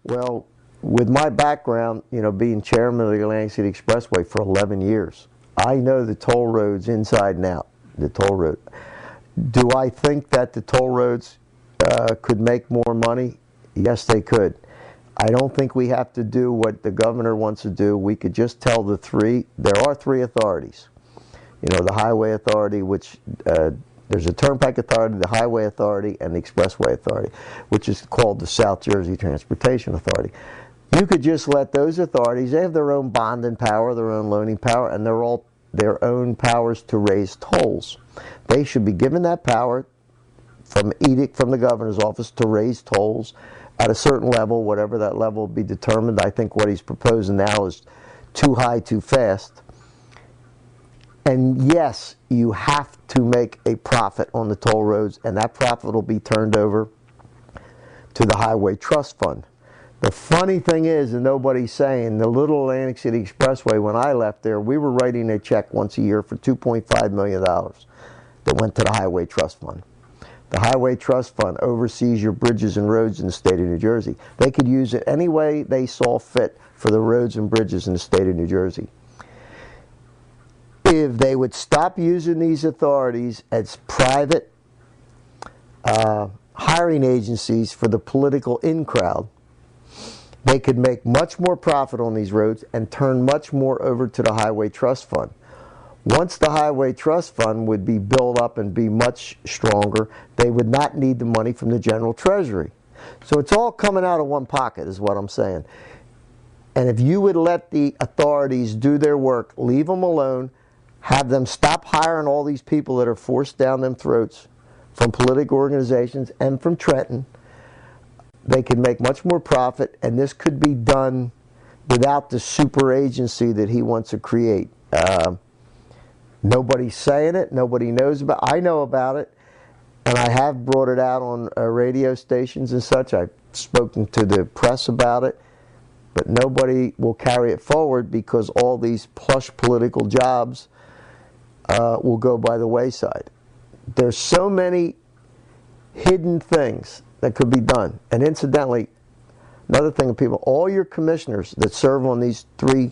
Well, with my background, being chairman of the Atlantic City Expressway for 11 years, I know the toll roads inside and out, the toll road. Do I think that the toll roads could make more money? Yes, they could. I don't think we have to do what the governor wants to do. We could just tell there are three authorities. The Highway Authority, which there's a Turnpike Authority, the Highway Authority, and the Expressway Authority, which is called the South Jersey Transportation Authority. You could just let those authorities, they have their own bonding power, their own loaning power, and they're all their own powers to raise tolls. They should be given that power from edict from the governor's office to raise tolls at a certain level, whatever that level will be determined. I think what he's proposing now is too high, too fast. And yes, you have to make a profit on the toll roads, and that profit will be turned over to the Highway Trust Fund. The funny thing is, and nobody's saying, the Little Atlantic City Expressway, when I left there, we were writing a check once a year for $2.5 million that went to the Highway Trust Fund. The Highway Trust Fund oversees your bridges and roads in the state of New Jersey. They could use it any way they saw fit for the roads and bridges in the state of New Jersey. If they would stop using these authorities as private hiring agencies for the political in-crowd, they could make much more profit on these roads and turn much more over to the Highway Trust Fund. Once the Highway Trust Fund would be built up and be much stronger, they would not need the money from the General Treasury. So it's all coming out of one pocket is what I'm saying. And if you would let the authorities do their work, leave them alone, have them stop hiring all these people that are forced down them throats from political organizations and from Trenton, they could make much more profit, and this could be done without the super agency that he wants to create. Nobody's saying it. Nobody knows about it. I know about it, and I have brought it out on radio stations and such. I've spoken to the press about it, but nobody will carry it forward because all these plush political jobs will go by the wayside. There's so many hidden things that could be done. And incidentally, another thing, people, all your commissioners that serve on these three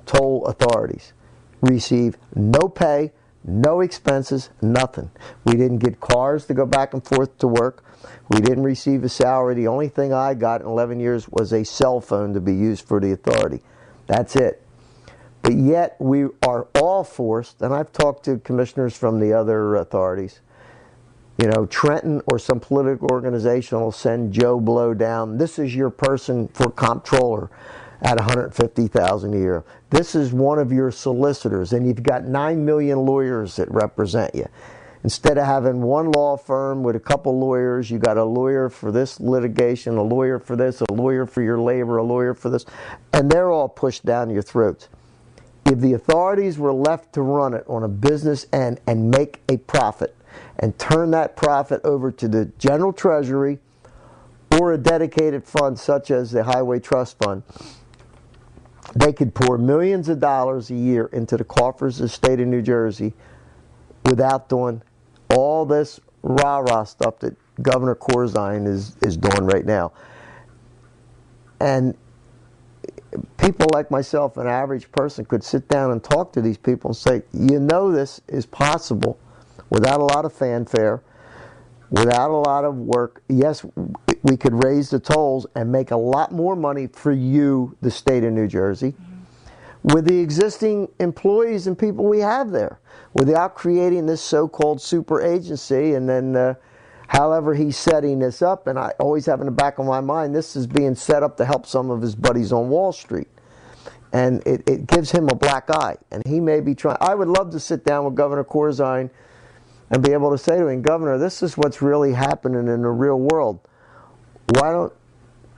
toll authorities receive no pay, no expenses, nothing. We didn't get cars to go back and forth to work. We didn't receive a salary. The only thing I got in 11 years was a cell phone to be used for the authority. That's it. But yet we are all forced, and I've talked to commissioners from the other authorities, Trenton or some political organization will send Joe Blow down. This is your person for comptroller at $150,000 a year. This is one of your solicitors, and you've got 9 million lawyers that represent you. Instead of having one law firm with a couple lawyers, you got a lawyer for this litigation, a lawyer for this, a lawyer for your labor, a lawyer for this, and they're all pushed down your throats. If the authorities were left to run it on a business end and make a profit and turn that profit over to the General Treasury or a dedicated fund such as the Highway Trust Fund, they could pour millions of dollars a year into the coffers of the state of New Jersey without doing all this rah-rah stuff that Governor Corzine is doing right now. And people like myself, an average person, could sit down and talk to these people and say, this is possible without a lot of fanfare, without a lot of work. Yes, we could raise the tolls and make a lot more money for you, the state of New Jersey, with the existing employees and people we have there, without creating this so-called super agency. And then however he's setting this up, and I always have in the back of my mind, this is being set up to help some of his buddies on Wall Street. And it gives him a black eye. And he may be trying. I would love to sit down with Governor Corzine and be able to say to him, Governor, this is what's really happening in the real world. Why don't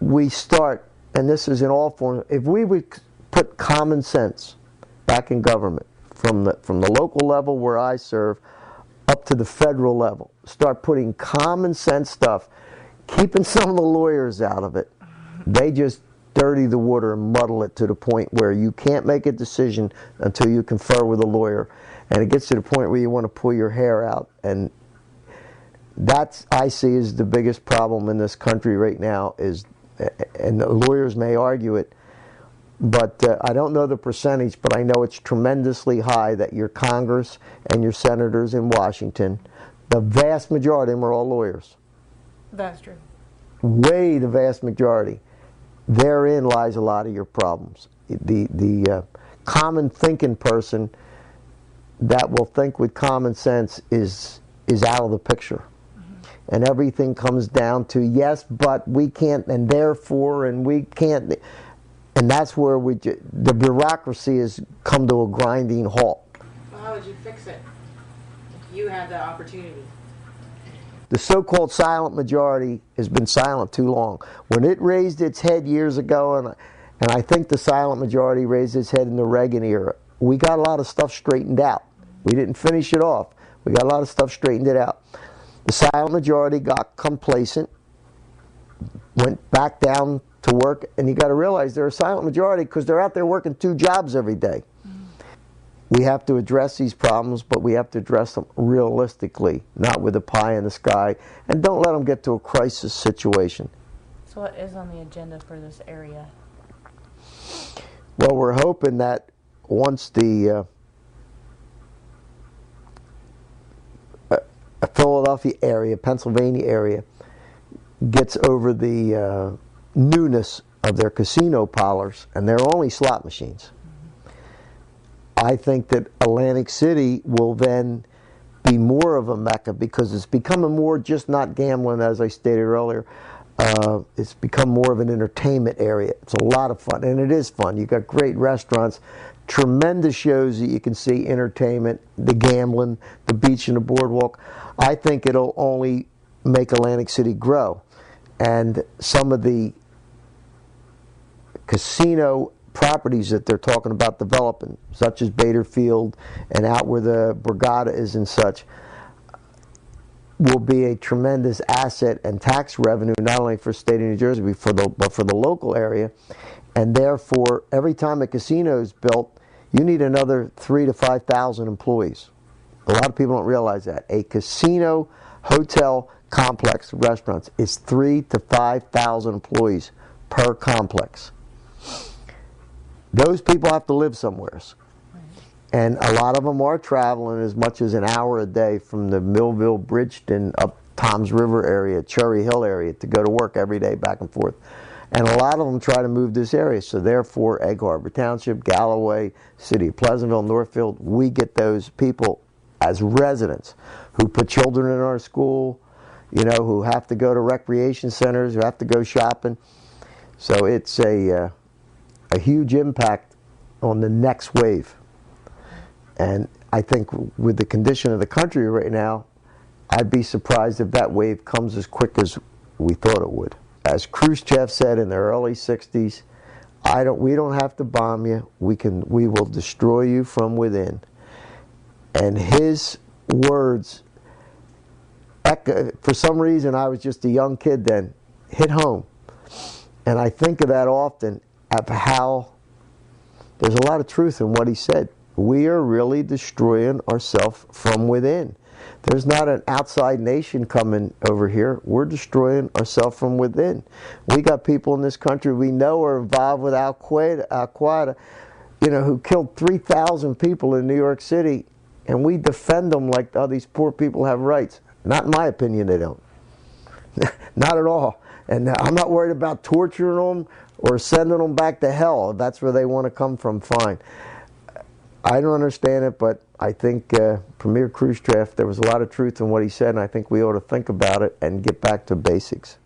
we start, and this is in all forms, if we would put common sense back in government, from the local level where I serve up to the federal level, start putting common sense stuff, keeping some of the lawyers out of it. They just dirty the water and muddle it to the point where you can't make a decision until you confer with a lawyer. And it gets to the point where you want to pull your hair out. And that's, I see, is the biggest problem in this country right now, is and the lawyers may argue it, but I don't know the percentage, but I know it's tremendously high that your Congress and your senators in Washington, the vast majority of them are all lawyers. That's true. Way the vast majority. Therein lies a lot of your problems. The common thinking person that will think with common sense is out of the picture. And everything comes down to yes, but we can't, and therefore, and we can't. And that's where the bureaucracy has come to a grinding halt. Well, how would you fix it if you had the opportunity? The so-called silent majority has been silent too long. When it raised its head years ago, and I think the silent majority raised its head in the Reagan era, we got a lot of stuff straightened out. We didn't finish it off. We got a lot of stuff straightened it out. The silent majority got complacent, went back down to work, and you got to realize they're a silent majority because they're out there working 2 jobs every day. We have to address these problems, but we have to address them realistically, not with a pie in the sky, and don't let them get to a crisis situation. So what is on the agenda for this area? Well, we're hoping that once the Philadelphia area, Pennsylvania area, gets over the newness of their casino parlors, and they're only slot machines. I think that Atlantic City will then be more of a mecca because it's becoming more just not gambling, as I stated earlier. It's become more of an entertainment area. It's a lot of fun, and it is fun. You've got great restaurants, tremendous shows that you can see, entertainment, the gambling, the beach and the boardwalk. I think it'll only make Atlantic City grow. And some of the casino properties that they're talking about developing, such as Bader Field and out where the Borgata is and such, will be a tremendous asset and tax revenue, not only for the state of New Jersey, but for the local area. And therefore, every time a casino is built, you need another 3,000 to 5,000 employees. A lot of people don't realize that. A casino, hotel, complex, restaurants is 3,000 to 5,000 employees per complex. Those people have to live somewhere. And a lot of them are traveling as much as an hour a day from the Millville, Bridgeton, up Toms River area, Cherry Hill area to go to work every day back and forth. And a lot of them try to move this area. So therefore, Egg Harbor Township, Galloway, City of Pleasantville, Northfield, we get those people as residents who put children in our school, you know, who have to go to recreation centers, who have to go shopping. So it's a huge impact on the next wave. And I think with the condition of the country right now, I'd be surprised if that wave comes as quick as we thought it would. As Khrushchev said in the early 60s, we don't have to bomb you. We will destroy you from within. And his words, for some reason, I was just a young kid then, hit home. And I think of that often, of how there's a lot of truth in what he said. We are really destroying ourselves from within. There's not an outside nation coming over here. We're destroying ourselves from within. We got people in this country we know are involved with Al-Qaeda, you know, who killed 3,000 people in New York City, and we defend them like, oh, these poor people have rights. Not in my opinion, they don't. Not at all. And I'm not worried about torturing them or sending them back to hell. If that's where they want to come from, fine. I don't understand it, but I think Premier Khrushchev, there was a lot of truth in what he said, and I think we ought to think about it and get back to basics.